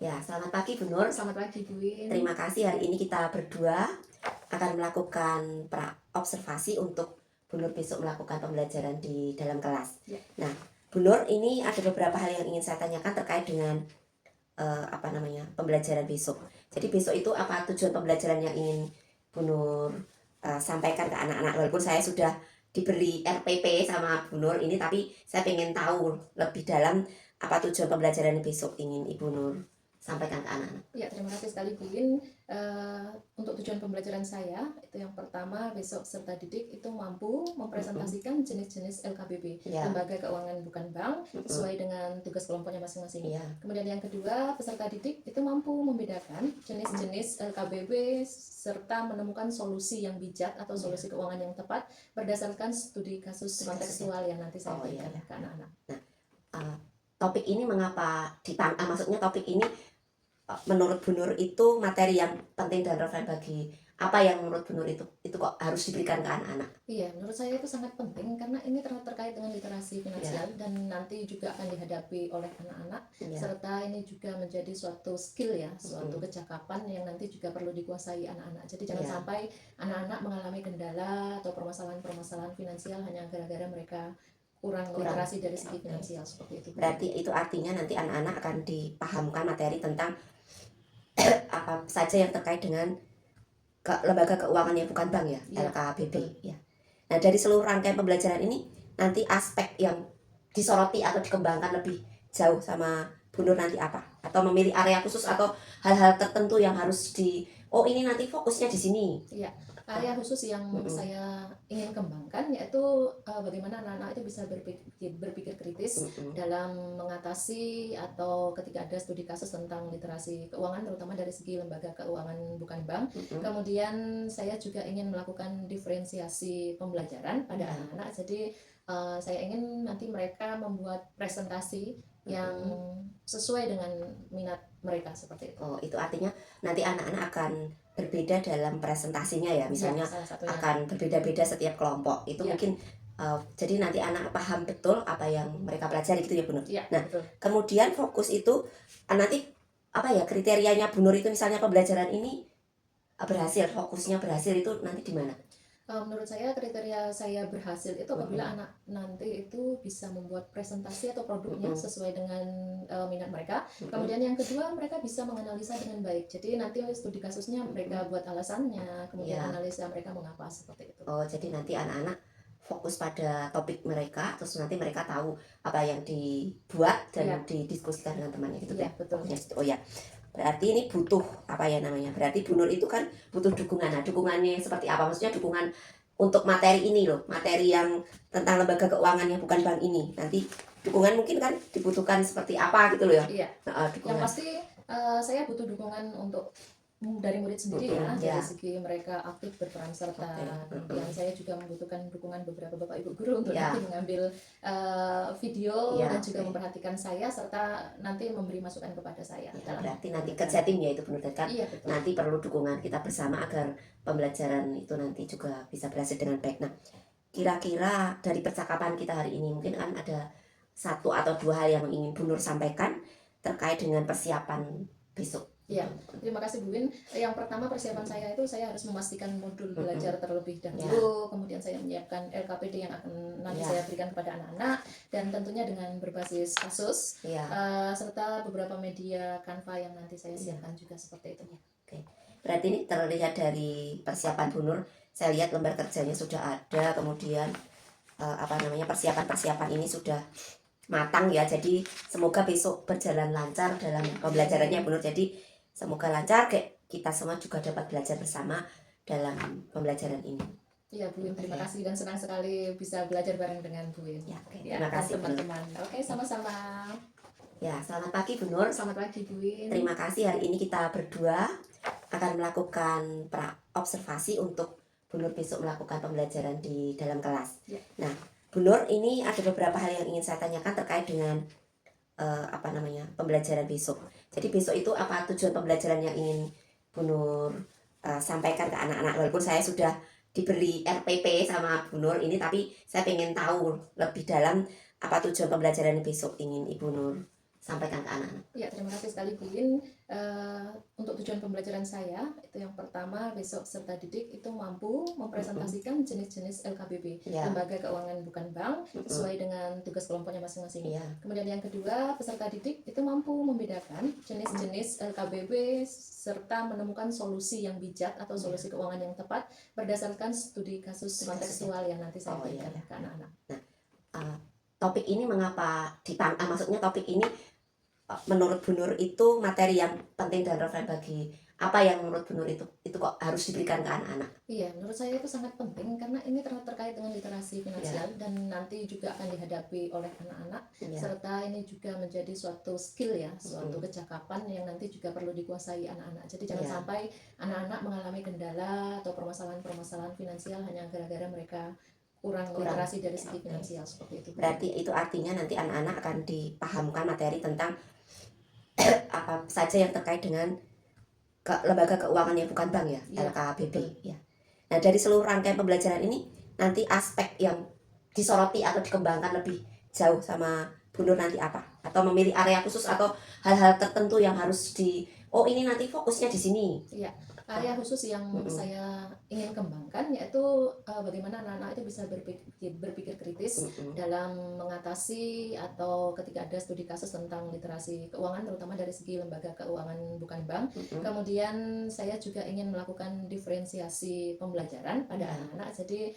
Ya, selamat pagi Bu Nur. Selamat pagi Bu Win. Terima kasih, hari ini kita berdua akan melakukan observasi untuk Bu Nur besok melakukan pembelajaran di dalam kelas. Ya. Nah, Bu Nur, ini ada beberapa hal yang ingin saya tanyakan terkait dengan pembelajaran besok. Jadi besok itu apa tujuan pembelajaran yang ingin Bu Nur sampaikan ke anak-anak? Walaupun saya sudah diberi RPP sama Bu Nur ini, tapi saya ingin tahu lebih dalam apa tujuan pembelajaran besok ingin Ibu Nur sampaikan ke anak-anak. Ya, terima kasih sekali Bu Win. Untuk tujuan pembelajaran saya, itu yang pertama, besok peserta didik itu mampu mempresentasikan jenis-jenis LKBB, Lembaga Keuangan Bukan Bank, sesuai dengan tugas kelompoknya masing-masing. Kemudian yang kedua, peserta didik itu mampu membedakan jenis-jenis LKBB serta menemukan solusi yang bijak atau solusi keuangan yang tepat berdasarkan studi kasus kontekstual yang nanti saya berikan ke anak-anak. Nah, topik ini mengapa maksudnya topik ini menurut Bu Nur itu materi yang penting dan relevan bagi apa yang menurut Bu Nur itu kok harus diberikan ke anak-anak? Iya, menurut saya itu sangat penting karena ini terkait dengan literasi finansial dan nanti juga akan dihadapi oleh anak-anak, serta ini juga menjadi suatu skill ya, suatu kecakapan yang nanti juga perlu dikuasai anak-anak. Jadi jangan sampai anak-anak mengalami kendala atau permasalahan-permasalahan finansial hanya gara-gara mereka kurang literasi dari segi finansial seperti itu. Berarti itu artinya nanti anak-anak akan dipahamkan materi tentang apa saja yang terkait dengan lembaga keuangan yang bukan bank ya, LKBB ya. Nah, dari seluruh rangkaian pembelajaran ini nanti aspek yang disoroti atau dikembangkan lebih jauh sama Bu Nur nanti apa? Atau memilih area khusus atau hal-hal tertentu yang harus ini nanti fokusnya di sini. Iya, area khusus yang saya ingin kembangkan yaitu bagaimana anak-anak itu bisa berpikir kritis dalam mengatasi atau ketika ada studi kasus tentang literasi keuangan, terutama dari segi lembaga keuangan bukan bank. Kemudian saya juga ingin melakukan diferensiasi pembelajaran pada anak-anak. Jadi saya ingin nanti mereka membuat presentasi yang sesuai dengan minat mereka seperti itu. Oh, itu artinya nanti anak-anak akan berbeda dalam presentasinya ya, misalnya akan berbeda-beda setiap kelompok. Itu mungkin jadi nanti anak paham betul apa yang mereka pelajari gitu ya Bu Nur. Nah, betul. Kemudian fokus itu nanti apa ya kriterianya Bu Nur itu, misalnya pembelajaran ini berhasil, fokusnya berhasil itu nanti di mana? Menurut saya kriteria saya berhasil itu apabila anak nanti itu bisa membuat presentasi atau produknya sesuai dengan minat mereka. Kemudian yang kedua, mereka bisa menganalisa dengan baik. Jadi nanti studi kasusnya mereka buat alasannya, kemudian analisa mereka mengapa seperti itu. Oh, jadi nanti anak-anak fokus pada topik mereka, terus nanti mereka tahu apa yang dibuat dan didiskusikan dengan temannya gitu ya. Betul. Oh ya. Berarti ini butuh berarti Bu Nur itu kan butuh dukungan. Nah, dukungannya seperti apa? Maksudnya dukungan untuk materi ini loh, materi yang tentang lembaga keuangan yang bukan bank ini. Nanti dukungan mungkin kan dibutuhkan seperti apa gitu loh ya? Iya. Yang pasti saya butuh dukungan untuk dari murid sendiri dari segi mereka aktif berperan serta. Kemudian saya juga membutuhkan dukungan beberapa bapak ibu guru untuk nanti mengambil video dan juga memperhatikan saya serta nanti memberi masukan kepada saya. Berarti nanti kerja tim ya itu benar kan? Nanti perlu dukungan kita bersama agar pembelajaran itu nanti juga bisa berhasil dengan baik. Nah, kira-kira dari percakapan kita hari ini mungkin kan ada satu atau dua hal yang ingin Bu Nur sampaikan terkait dengan persiapan besok. Ya, terima kasih Bu Win. Yang pertama, persiapan saya itu saya harus memastikan modul belajar terlebih dahulu, kemudian saya menyiapkan LKPD yang akan nanti saya berikan kepada anak-anak, dan tentunya dengan berbasis kasus, serta beberapa media Canva yang nanti saya siapkan juga seperti itu. Oke. Berarti ini terlihat dari persiapan Bu Nur, saya lihat lembar kerjanya sudah ada, kemudian persiapan ini sudah matang ya. Jadi semoga besok berjalan lancar dalam pembelajarannya Bu Nur. Jadi semoga lancar, kita semua juga dapat belajar bersama dalam pembelajaran ini. Iya Bu Win, terima kasih dan senang sekali bisa belajar bareng dengan Bu Win. Terima kasih teman-teman. Oke, sama-sama. Ya, selamat pagi Bu Nur. Selamat pagi Bu Win. Terima kasih, hari ini kita berdua akan melakukan observasi untuk Bu Nur besok melakukan pembelajaran di dalam kelas. Nah, Bu Nur, ini ada beberapa hal yang ingin saya tanyakan terkait dengan pembelajaran besok. Jadi besok itu apa tujuan pembelajaran yang ingin Bu Nur sampaikan ke anak-anak? Walaupun saya sudah diberi RPP sama Bu Nur ini, tapi saya ingin tahu lebih dalam apa tujuan pembelajaran besok ingin Ibu Nur sampaikan ke anak-anak? Ya, terima kasih sekali Bu Win. Untuk tujuan pembelajaran saya, itu yang pertama, besok peserta didik itu mampu mempresentasikan jenis-jenis LKBB, Ya. Lembaga Keuangan Bukan Bank, sesuai dengan tugas kelompoknya masing-masing. Ya. Kemudian yang kedua, peserta didik itu mampu membedakan jenis-jenis LKBB serta menemukan solusi yang bijak atau solusi keuangan yang tepat berdasarkan studi kasus kontekstual yang nanti saya berikan ke anak-anak. Topik ini mengapa maksudnya topik ini menurut Bu Nur itu materi yang penting dan relevan bagi apa yang menurut Bu Nur itu kok harus diberikan ke anak-anak? Iya, menurut saya itu sangat penting karena ini terkait dengan literasi finansial dan nanti juga akan dihadapi oleh anak-anak serta ini juga menjadi suatu skill ya, suatu kecakapan yang nanti juga perlu dikuasai anak-anak. Jadi jangan sampai anak-anak mengalami kendala atau permasalahan-permasalahan finansial hanya gara-gara mereka kurang literasi dari segi finansial seperti itu. Berarti itu artinya nanti anak-anak akan dipahamkan materi tentang apa saja yang terkait dengan lembaga keuangan yang bukan bank ya, LKBB ya. Nah, dari seluruh rangkaian pembelajaran ini nanti aspek yang disoroti atau dikembangkan lebih jauh sama Bu Nur nanti apa? Atau memilih area khusus atau hal-hal tertentu yang harus ini nanti fokusnya di sini. Iya. Area khusus yang saya ingin kembangkan yaitu bagaimana anak-anak itu bisa berpikir kritis dalam mengatasi atau ketika ada studi kasus tentang literasi keuangan terutama dari segi lembaga keuangan bukan bank. Kemudian saya juga ingin melakukan diferensiasi pembelajaran pada anak-anak. Jadi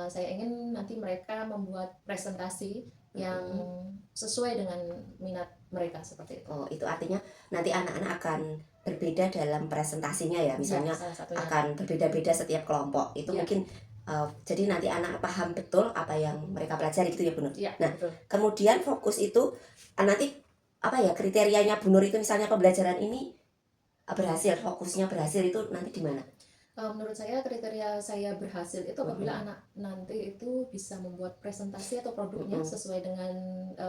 saya ingin nanti mereka membuat presentasi yang sesuai dengan minat mereka seperti itu. Itu artinya nanti anak-anak akan berbeda dalam presentasinya ya, misalnya akan berbeda-beda setiap kelompok. Itu mungkin jadi nanti anak paham betul apa yang mereka pelajari gitu ya Bu Nur. Nah, betul. Kemudian fokus itu nanti kriterianya Bu Nur itu misalnya pembelajaran ini berhasil, fokusnya berhasil itu nanti di mana? Menurut saya kriteria saya berhasil itu apabila anak nanti itu bisa membuat presentasi atau produknya sesuai dengan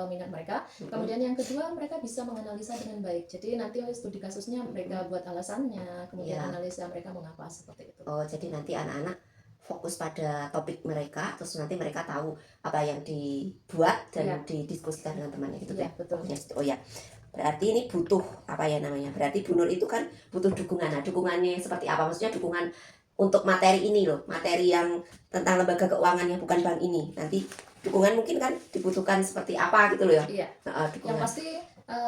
minat mereka. Kemudian yang kedua mereka bisa menganalisa dengan baik. Jadi nanti studi kasusnya mereka buat alasannya, kemudian analisa mereka mengapa seperti itu. Jadi nanti anak-anak fokus pada topik mereka, terus nanti mereka tahu apa yang dibuat dan didiskusikan dengan temannya gitu ya. Betul. Berarti ini butuh berarti Bu Nur itu kan butuh dukungan. Nah, dukungannya seperti apa? Maksudnya dukungan untuk materi ini loh, materi yang tentang lembaga keuangan yang bukan bank ini. Nanti dukungan mungkin kan dibutuhkan seperti apa gitu loh ya? Iya. Yang pasti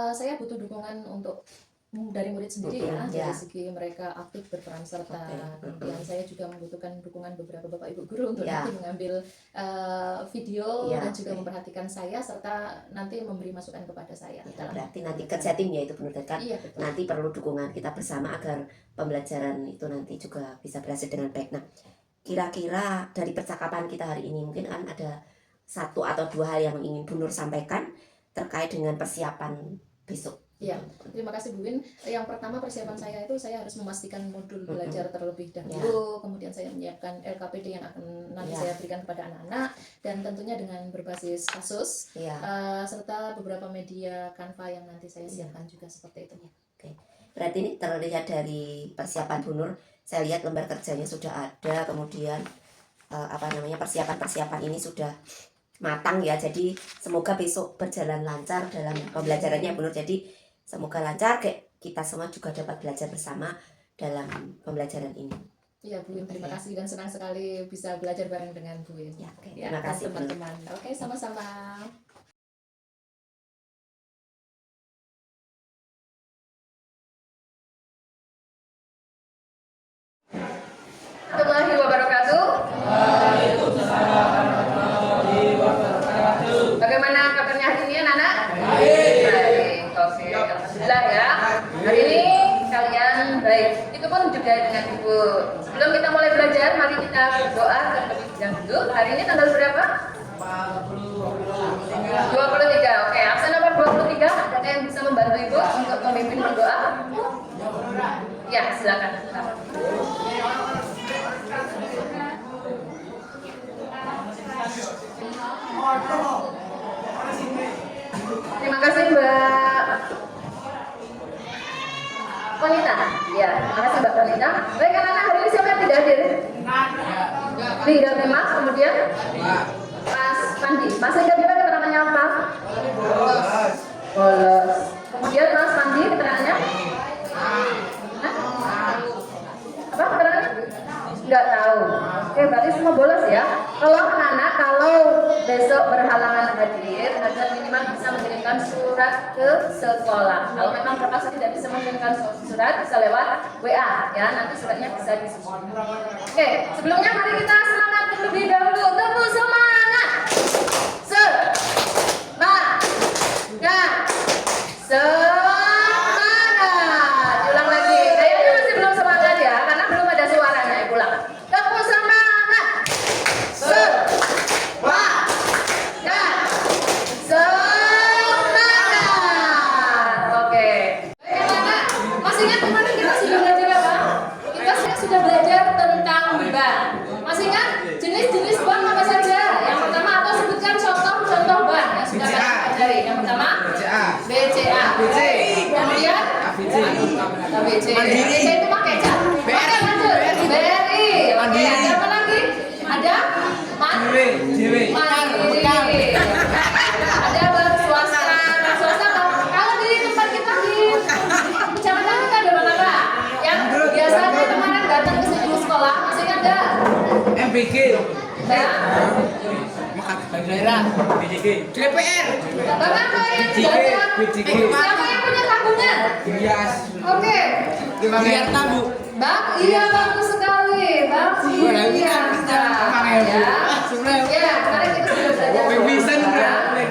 saya butuh dukungan untuk dari murid sendiri dari segi mereka aktif berperan serta. Kemudian saya juga membutuhkan dukungan beberapa bapak ibu guru untuk nanti mengambil video dan juga memperhatikan saya serta nanti memberi masukan kepada saya. Berarti nanti kerja tim ya itu benar kan? Nanti perlu dukungan kita bersama agar pembelajaran itu nanti juga bisa berhasil dengan baik. Nah, kira-kira dari percakapan kita hari ini mungkin kan ada satu atau dua hal yang ingin Bu Nur sampaikan terkait dengan persiapan besok. Ya, terima kasih Bu Win. Yang pertama persiapan saya itu saya harus memastikan modul belajar terlebih dahulu, kemudian saya menyiapkan LKPD yang akan nanti saya berikan kepada anak-anak dan tentunya dengan berbasis kasus serta beberapa media Canva yang nanti saya siapkan juga seperti itu. Oke. Berarti ini terlihat dari persiapan Bu Nur, saya lihat lembar kerjanya sudah ada, kemudian persiapan ini sudah matang ya. Jadi semoga besok berjalan lancar dalam pembelajarannya Bu Nur. Jadi semoga lancar, kita semua juga dapat belajar bersama dalam pembelajaran ini. Iya Bu Win, terima kasih dan senang sekali bisa belajar bareng dengan Bu Win. Terima kasih teman-teman. Oke, sama-sama. Warahmatullahi wabarakatuh. Bagaimana kabarnya hari ini anak-anak? Baik. Oke, alhamdulillah ya. Hari ini kalian baik. Itu pun juga dengan Ibu. Sebelum kita mulai belajar, mari kita berdoa terlebih dahulu. Hari ini tanggal berapa? 23. Oke, absen nomor 23. Ada yang bisa membantu Ibu untuk memimpin berdoa? Ya, silakan. Terima kasih Mbak Wanita. Ya, terima kasih Mbak Wanita. Baik anak-anak, hari ini siapa yang tidak hadir? Tidak Mas, kemudian Mas Pandi. Mas Ega Bima kita namanya apa? bolos. Kemudian Mas Pandi keterangannya? Apa keterangannya? Nggak tahu. Oke, berarti semua bolos ya. Kalau anak-anak kalau besok berhalangan hadir, agar minimal bisa mengirimkan surat ke sekolah. Kalau memang terpaksa tidak bisa mengirimkan surat, bisa lewat WA ya. Nanti suratnya bisa disusun. Oke, sebelumnya mari kita semangat terlebih dahulu. Tepuk semangat. Semangat. Diulang lagi. Kayaknya masih belum semangat ya, karena belum ada suaranya. Ulang. Tepuk semangat. Semangat. Semangat. Oke. Baik anak-anak, masih ingat kemarin kita sudah belajar apa? Kita sudah belajar tentang bank. Masih ingat jenis-jenis bank apa saja? Yang pertama, atau sebutkan contoh-contoh bank yang sudah kita pelajari. Yang pertama, BCA. Kemudian ABC. ABC itu pakai cap. Oke, lanjut. BRI. Oke, ada apa lagi? Ada Mandiri. Ada bank swasta. Bank swasta kalau di tempat kita di kecamatan kita ada bank apa? Yang biasanya kemarin datang ke sini sekolah, masih ingat nggak? MBG. Ya. Bank daerah. BJG. DPR. Bank apa yang BJG. siapa yang punya tabungan? Bias. Oke. Biar tabu. Bang, iya bagus sekali. Bang, iya. Ya, kemarin kita sudah belajar.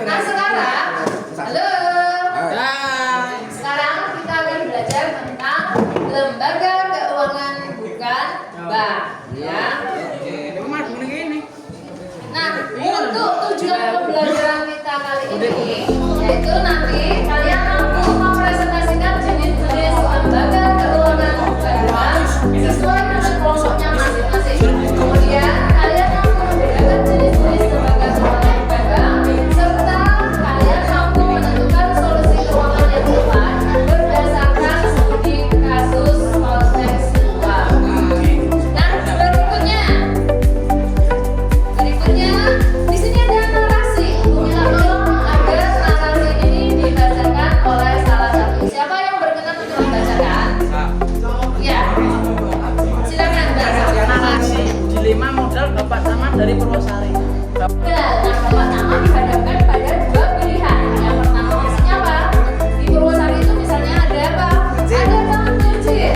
Nah, sekarang, halo. Sekarang kita akan belajar tentang lembaga keuangan bukan bank. Ya. Nah, untuk tujuan pembelajaran kita kali ini, yaitu nanti kalian mampu mempresentasikan jenis-jenis lembaga keuangan bukan bank sesuai dengan kelompoknya masing-masing. Kemudian kalian mampu membedakan jenis-jenis lembaga keuangan bukan bank, serta kalian mampu menentukan solusi keuangan yang tepat berdasarkan studi kasus kontekstual. Nah, berikutnya di sini ada narasi. Minta tolong agar narasi ini dibacakan oleh salah satu. Siapa yang berkenan untuk membacakan? Ya. Silakan baca narasi. Dilema modal Bapak Taman dari Purwosari. Nah, Bapak Tama dihadapkan pada dua pilihan. Yang pertama opsinya apa? Di Purwosari itu misalnya ada apa? Ada Bank Turjit.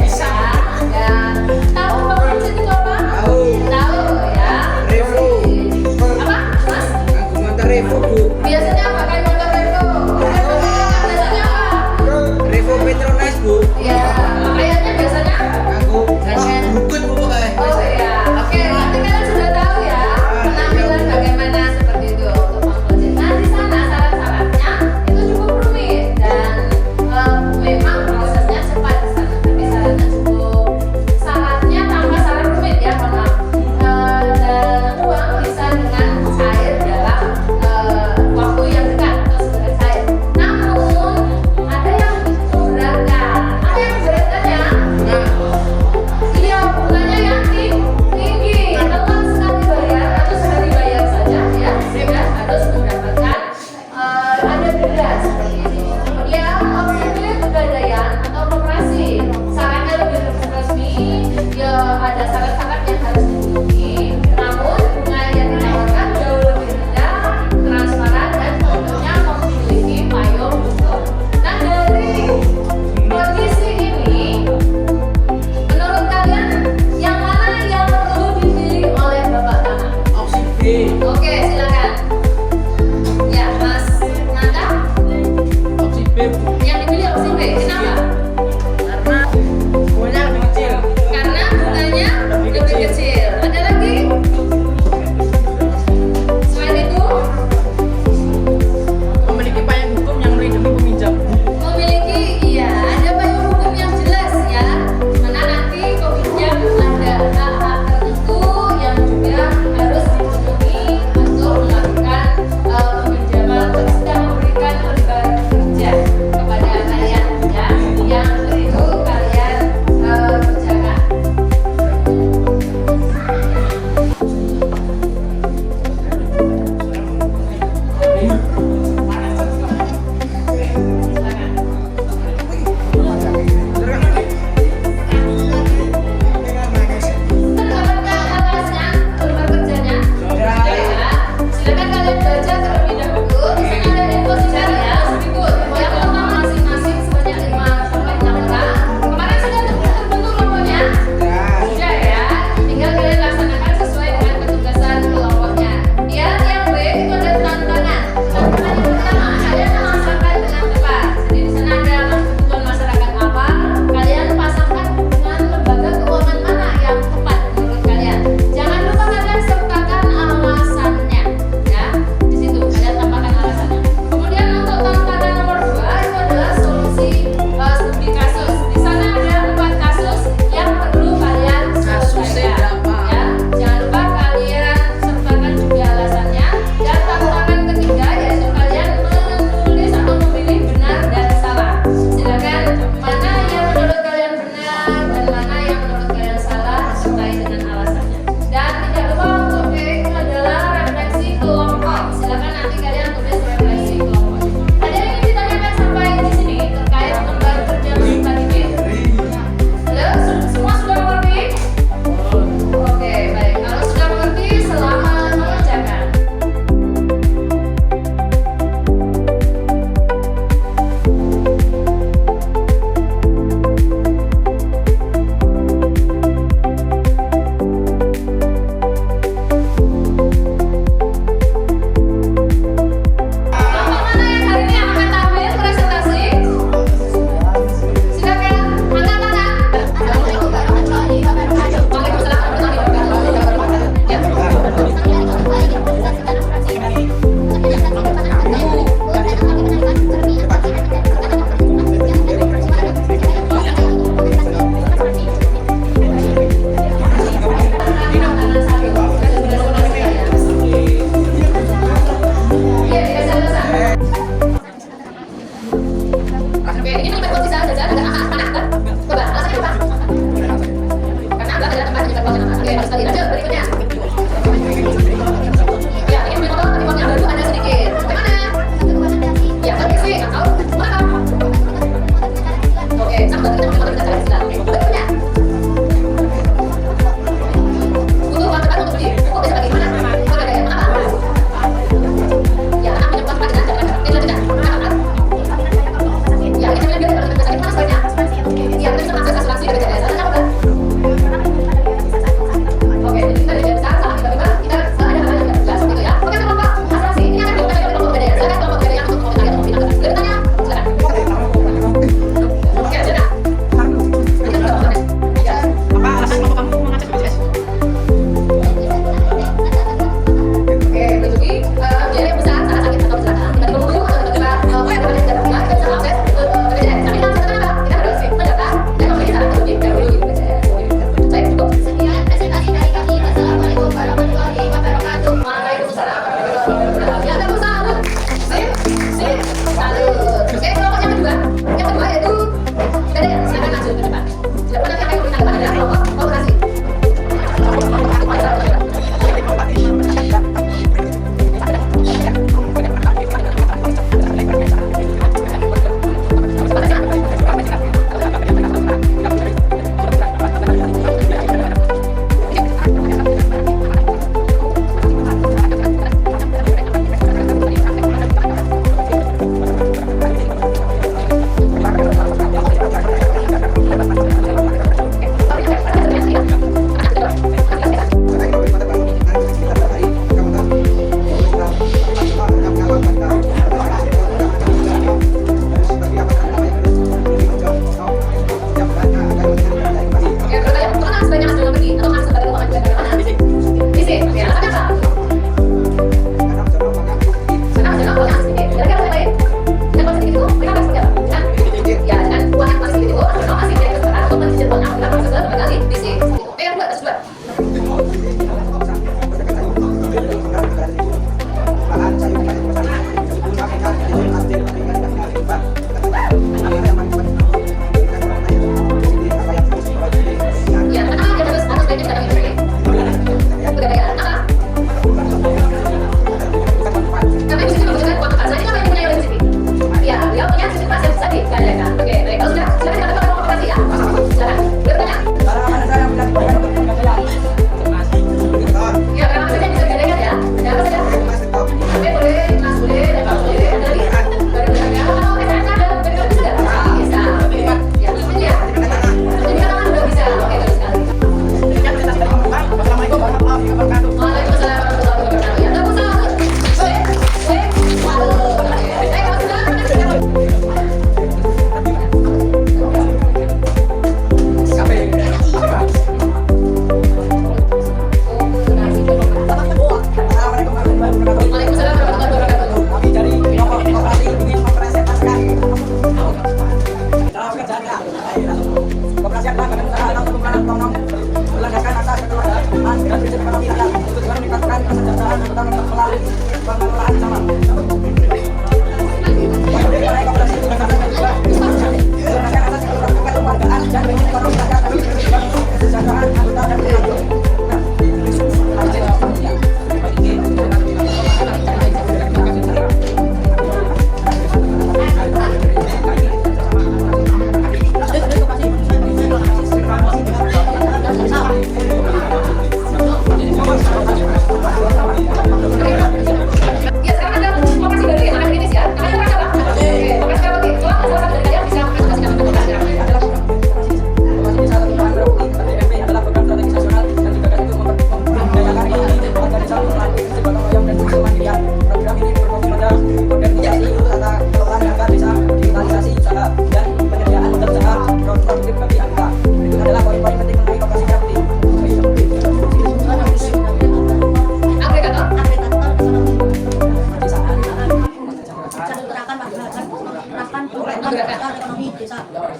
Ya. Tahu Bank Turjit itu apa? Tahu ya. Revo. Apa? Mas? Aku mantan Revo, Bu. Biasanya apa? Kayak motor Revo. Biasanya apa? Revo Petronas, Bu. Ya, kayaknya biasanya. Aku bukut, Bu, pokoknya. Oh iya. Oke, nanti kalian sudah tahu ya penampilan bagaimana seperti itu untuk Bang Project. silakan maju ke depan. Tidak pernah yang kita depan adalah kolaborasi.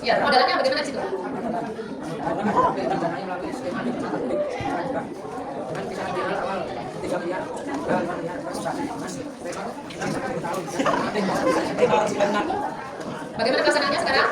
Ya, modelannya bagaimana di situ? Bagaimana pelaksanaannya sekarang?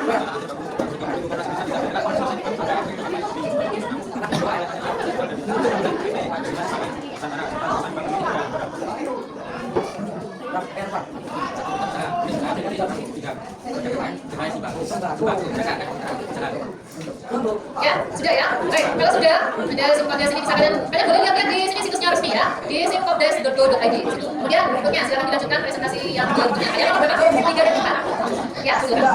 Ya, sudah ya. Baik, kalau sudah ada Simkobdes ini bisa kalian boleh lihat di sini situsnya resmi ya, di simkobdes.go.id. Kemudian berikutnya silakan dilanjutkan presentasi yang berikutnya. Ada yang berbeda 3 dan 4. Ya, sudah.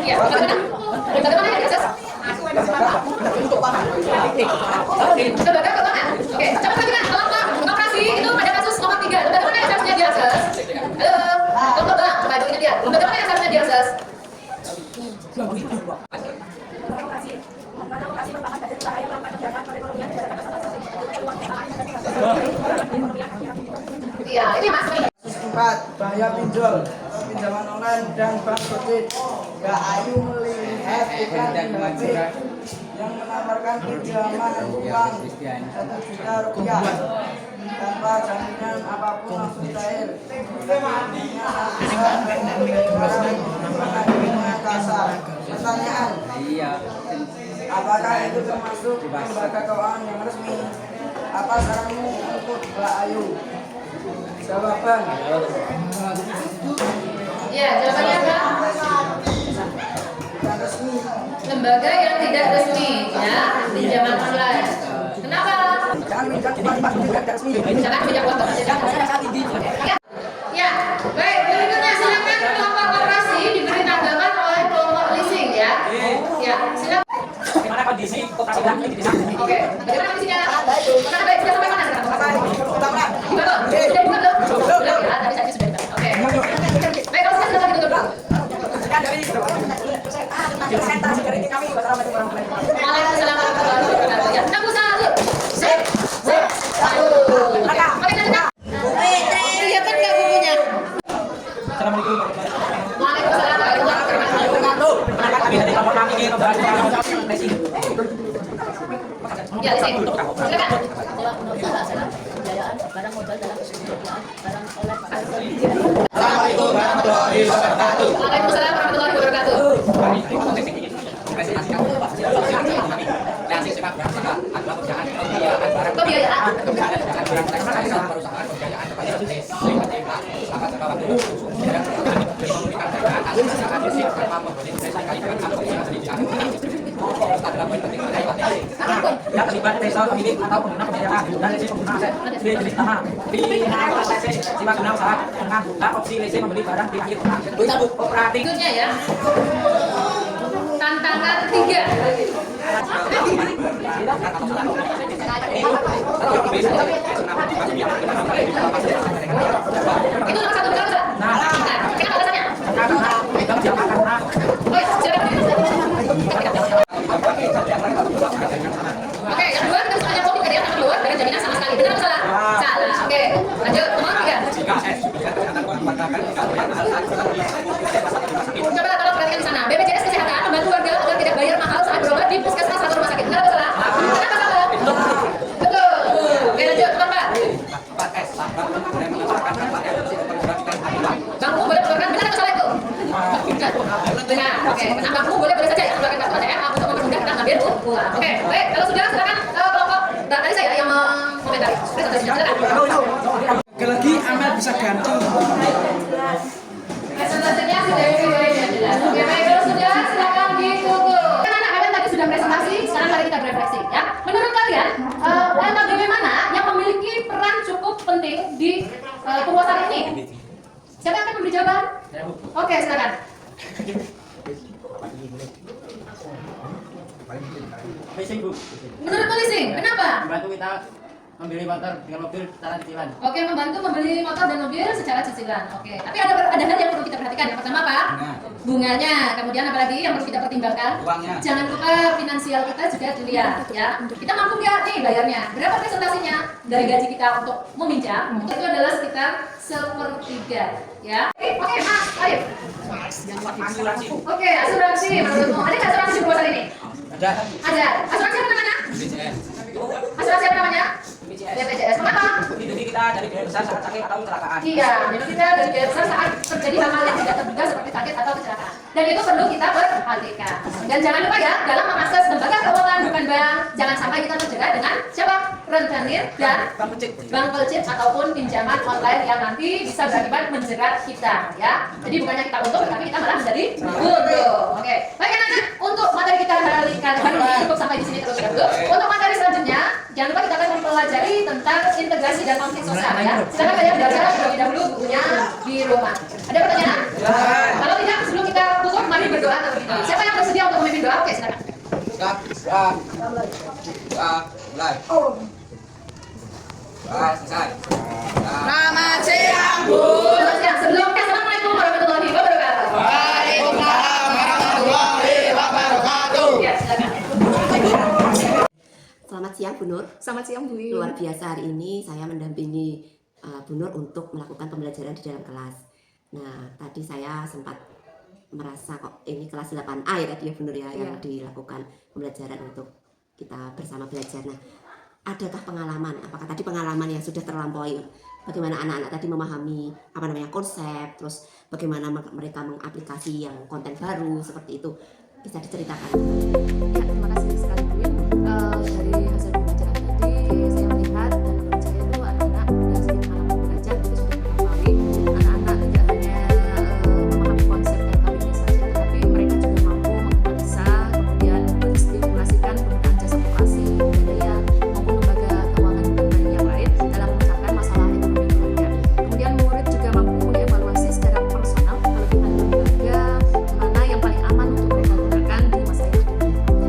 Ya, bagaimana? Bagaimana ya, Jas? Lembaga keuangan. Oke, coba lagi kan kelompok operasi itu pada kasus nomor 3. Lembaga mana yang seharusnya diakses? Halo, kelompok bank. Coba itu ingat ya. Lembaga mana yang seharusnya diakses? Iya, ini Mas. 4. Bahaya pinjol, pinjaman online dan bank kredit. Mbak Ayu melihat ikan HP yang menawarkan menyerahkan pinjaman uang 1 juta rupiah tanpa jaminan apapun langsung cair. Kasar. Pertanyaan, apakah itu termasuk lembaga keuangan yang resmi? Apa saranmu untuk Mbak Ayu? Jawaban. Ya, jawabannya apa? Yang resmi. Lembaga yang tidak resmi, ya, pinjaman online. Kenapa? Jangan minta cepat-cepat tidak resmi. Jangan pinjam uang ya. Ya, baik. Berikutnya silakan kelompok koperasi diberi tanggapan oleh kelompok leasing, ya. Ya, silakan. Bagaimana kondisi koperasi bank di desa? Oke, bagaimana kondisinya? Mana baik, sudah sampai mana sekarang? Dibuka tuh? Sudah dibuka tuh? Sudah ya, tadi saya sudah dibuka. Oke. Baik, kalau sudah ditutup dulu. Waalaikumsalam warahmatullahi wabarakatuh. Ya, kita buka dulu. Sip, sip. Oke, lanjut. Kelihatan nggak bukunya? Assalamualaikum. Waalaikumsalam warahmatullahi wabarakatuh. Kami dari kelompok kami ingin membahas tentang leasing. Ya, leasing. Silakan. Assalamualaikum warahmatullahi wabarakatuh. Waalaikumsalam warahmatullahi wabarakatuh. Pembiayaan. Yang terlibat desa pemilik atau pengguna pembiayaan dan leasing pengguna aset di jenis tanah simak kenal syarat dengan opsi leasing membeli barang di akhir operating. Berikutnya ya. Tantangan 3. Itu nomor 1 betul betul. Nah, kenapa alasannya? Oh ya, silakan. Oke, yang kedua kita harus tanya kopi yang keluar dengan jaminan sama sekali. Benar atau salah? Salah. Oke, lanjut. Nomor 3. Coba tolong perhatikan di sana. BPJS Kesehatan membantu warga agar tidak bayar mahal saat berobat di puskesmas atau rumah sakit. Benar atau salah? Kenapa salah? Betul. Oke, lanjut. Nomor 4. Bangku boleh keluarkan. Benar atau salah itu? Benar. Oke, bangku boleh saja ya keluarkan kartu ATM untuk mempermudah kita ngambil uang. Oke, baik. Kalau sudah silakan kelompok tadi saya yang mengomentari. Silakan. Lagi Amel bisa ganti. Presentasinya sudah jelas. Oke, baik, kalau sudah silakan ditutup. Anak kalian tadi sudah presentasi, sekarang mari kita berefleksi ya. Menurut kalian, lembaga mana yang memiliki peran cukup penting di penguasaan ini? Siapa yang akan memberi jawaban? Oke, silakan. Leasing, Bu. Menurut leasing, kenapa? Membantu kita membeli motor dengan mobil secara cicilan. Oke, membantu membeli motor dan mobil secara cicilan. Oke, tapi ada hal yang perlu kita perhatikan. Yang pertama apa? Bunganya. Kemudian apa lagi yang perlu kita pertimbangkan? Uangnya. Jangan lupa finansial kita juga dilihat, ya. Kita mampu nggak nih bayarnya? Berapa presentasinya dari gaji kita untuk meminjam? Itu adalah sekitar 1/3, ya. Oke, Mas, ayo. Asuransi. Oke, asuransi. Menurutmu ada nggak asuransi di perusahaan ini? Ada. Ada. Asuransi apa namanya? BPJS. Asuransi apa namanya? BPJS. Kenapa? Melindungi kita dari biaya besar saat sakit atau kecelakaan. Iya, melindungi kita dari biaya besar saat terjadi hal-hal yang tidak terduga seperti sakit atau kecelakaan. Dan itu perlu kita perhatikan. Dan jangan lupa ya, dalam mengakses lembaga keuangan bukan bank, jangan sampai kita terjerat dengan siapa? Rentenir dan bank pelcit ataupun pinjaman online yang nanti bisa berakibat menjerat kita, ya. Jadi bukannya kita untung, tapi kita malah menjadi untung. Oke, baik anak-anak, untuk materi kita hari ini cukup sampai di sini terlebih dahulu. Untuk materi selanjutnya, jangan lupa kita akan mempelajari tentang integrasi dan konflik sosial, ya. Silakan kalian belajar terlebih dahulu bukunya di rumah. Ada pertanyaan? Kalau tidak, sebelum kita tutup, mari berdoa terlebih dahulu. Siapa yang bersedia untuk memimpin doa? Oke, silakan. Mulai. Selesai. Selamat siang, Bu. Selamat siang. Sebelumnya, Assalamualaikum warahmatullahi wabarakatuh. Waalaikumsalam warahmatullahi wabarakatuh. Ya, silakan. Selamat siang Bu Nur. Selamat siang, Bu. Luar biasa hari ini saya mendampingi Bu Nur untuk melakukan pembelajaran di dalam kelas. Nah, tadi saya sempat merasa kok ini kelas 8A ya tadi ya Bu Nur ya, yang dilakukan pembelajaran untuk kita bersama belajar. Nah, adakah pengalaman? Apakah tadi pengalaman yang sudah terlampaui? Bagaimana anak-anak tadi memahami konsep, terus bagaimana mereka mengaplikasi yang konten baru seperti itu, bisa diceritakan? Ya, terima kasih sekali Bu Win. Dari hasil pembelajaran tadi saya melihat dan menurut saya itu anak-anak dari segi pengalaman belajar itu sudah mengetahui. Anak-anak tidak hanya memahami konsep LKBP saja, tetapi mereka juga mampu menganalisa, kemudian menstimulasikan penggunaan jasa koperasi, pegadaian maupun lembaga keuangan dan yang lain dalam memecahkan masalah ekonomi keluarga. Kemudian murid juga mampu mengevaluasi secara personal kelebihan lembaga mana yang paling aman untuk mereka gunakan di masa yang akan datang.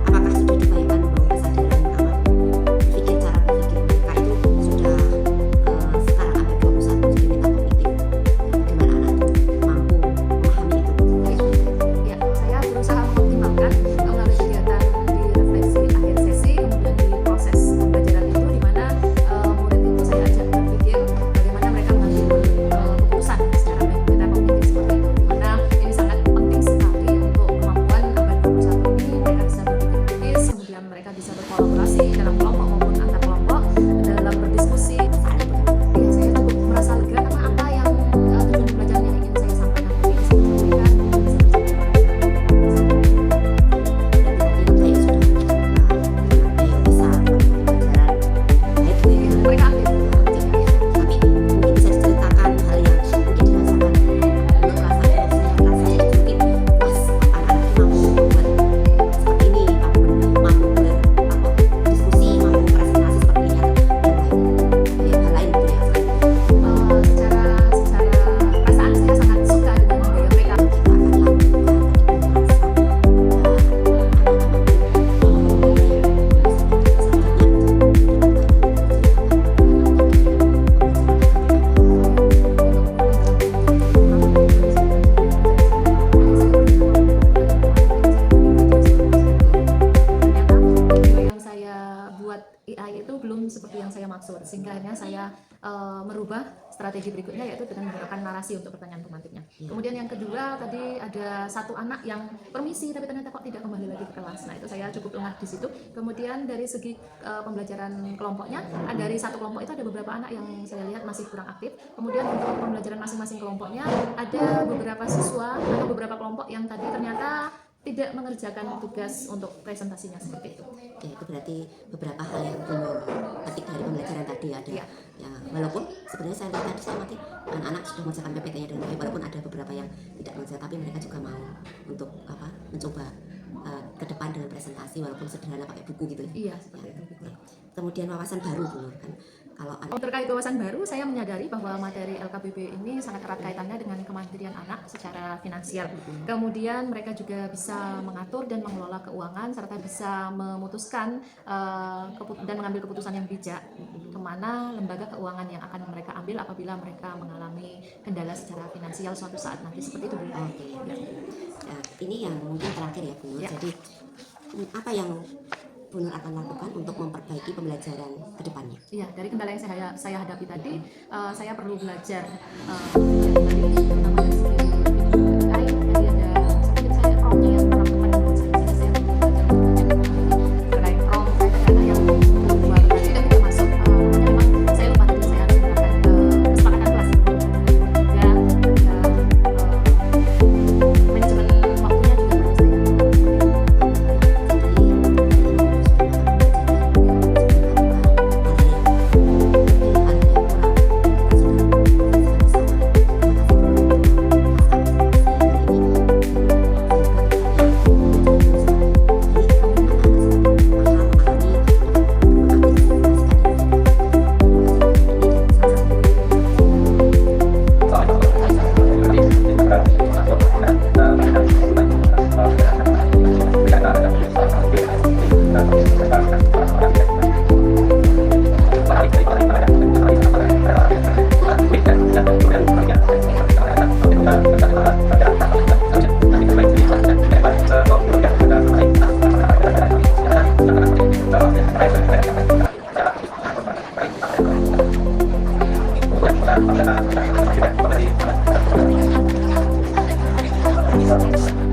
Apakah sudah dibayangkan bahwa kesadaran berpikir cara berpikir mereka itu sudah sekarang abad 21 jadi metakognitif? Bagaimana anak mampu memahami itu? Ya, saya berusaha mengoptimalkan melalui kegiatan di refleksi akhir sesi, kemudian di proses pembelajaran itu di mana murid itu saya ajak berpikir bagaimana mereka mengambil keputusan secara metakognitif seperti itu. Di mana ini sangat penting sekali untuk kemampuan abad 21 ini mereka bisa berpikir kritis, kemudian mereka bisa berkolaborasi dalam kelompok maupun antar kelompok dalam berdiskusi. Ya, saya cukup merasa lega karena apa yang tujuan belajar yang ingin saya sampaikan tadi bisa tersampaikan, mereka aktif. Tapi mungkin bisa diceritakan hal yang mungkin dirasakan belum rasanya mungkin pas anak-anak mampu membuat seperti ini, mampu berdiskusi, mampu presentasi seperti ini atau hal lain gitu ya. Secara perasaan saya sangat suka dengan gaya mereka. Kita akan lakukan Video yang saya buat AI itu belum seperti yang saya maksud, sehingga akhirnya saya merubah strategi berikutnya yaitu dengan menggunakan narasi untuk pertanyaan pemantiknya. Kemudian yang kedua tadi ada satu anak yang permisi tapi ternyata kok tidak kembali lagi ke kelas. Nah, itu saya cukup lengah di situ. Kemudian dari segi pembelajaran kelompoknya, dari satu kelompok itu ada beberapa anak yang saya lihat masih kurang aktif. Kemudian untuk pembelajaran masing-masing kelompoknya ada beberapa siswa atau beberapa kelompok yang tadi ternyata tidak mengerjakan tugas untuk presentasinya seperti itu. Oke, itu berarti beberapa hal yang belum petik dari pembelajaran tadi ada. Iya. Ya, walaupun sebenarnya saya lihat tadi saya mati anak-anak sudah mengerjakan PPT-nya dengan baik, walaupun ada beberapa yang tidak mengerjakan, tapi mereka juga mau untuk mencoba ke depan dengan presentasi walaupun sederhana pakai buku gitu ya. Iya, seperti itu. Kemudian wawasan baru dulu kan. Kalau Terkait wawasan baru, saya menyadari bahwa materi LKBP ini sangat erat kaitannya dengan kemandirian anak secara finansial. Kemudian mereka juga bisa mengatur dan mengelola keuangan serta bisa memutuskan dan mengambil keputusan yang bijak kemana lembaga keuangan yang akan mereka ambil apabila mereka mengalami kendala secara finansial suatu saat nanti seperti itu. Oke. Nah, ini yang mungkin terakhir ya Bu Nur. Ya. Jadi apa yang Bu Nur akan lakukan untuk memperbaiki pembelajaran ke depannya? Iya, dari kendala yang saya hadapi tadi, saya perlu belajar kembali, terutama dari segi AI. Tadi ada sedikit saya prompt-nya yang kurang tepat dengan saya perlu belajar terkait prompt, terkait data yang keluar tadi dan tidak masuk. Makanya memang saya lupa tadi saya harus menggunakan kesepakatan kelas dan manajemen waktunya juga perlu saya. Jadi Wabarakatuh.